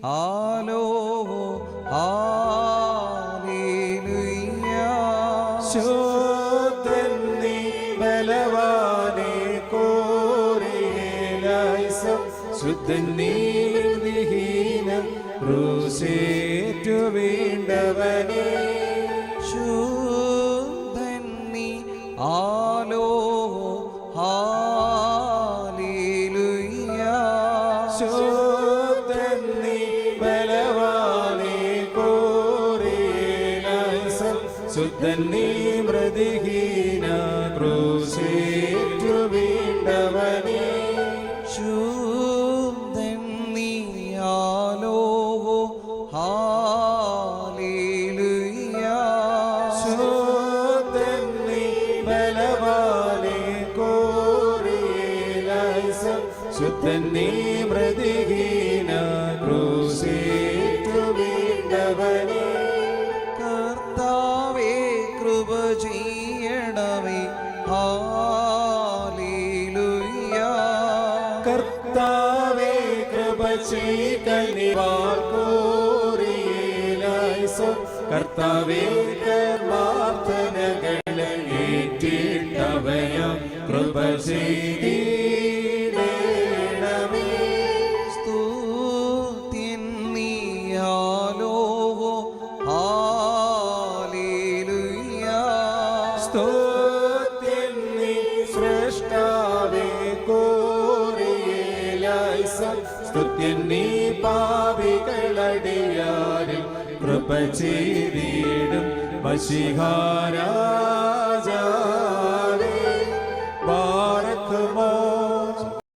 ആലോ ഹല്ലേലൂയ. ശുദ്ധൻ നീ ബലവാനേ കോറിയേലായിസം ശുദ്ധൻ നീ വിഹീനം ക്രൂശേറ്റു വീണ്ടവനേ ശുദ്ധൻ നീ ആലോ ഹല്ലേലൂയ. ശുദ്ധൻ നീ ബലവാനേ കോറിയേലായിസം ശുദ്ധൻ നീ മൃതിഹീന ക്രൂശേറ്റു വീണ്ടവനേ ശുദ്ധൻ നീ ആലോ ഹല്ലേലൂയ. ശുദ്ധൻ നീ ബലവാനേ കോറിയേലായിസം ശുദ്ധൻ നീ മൃതിഹീന ക്രൂശേറ്റു വീണ്ടവനേ കർത്താവേ കൃപ ചെയ്യണമേ ഹല്ലേലൂയ. കർത്താവേ കൃപ ചെയ്യലിവാർക്കോറിയേലായിസം കർത്താവേ കർമാർത്ഥനകളെ ഏറ്റിട്ടവയം കൃപ ചെയ്തിടണമേ സ്തുതിൻ നീ ആലോ ഹല്ലേലൂയ. സ്തുത്യൻ നീ സൃഷ്ടാവേ കോറിയേലായിസം സ്തുത്യൻ നീ പാപികളടിയാരിൽ കൃപ ചെയ്തിടും മശിഹാരാജാ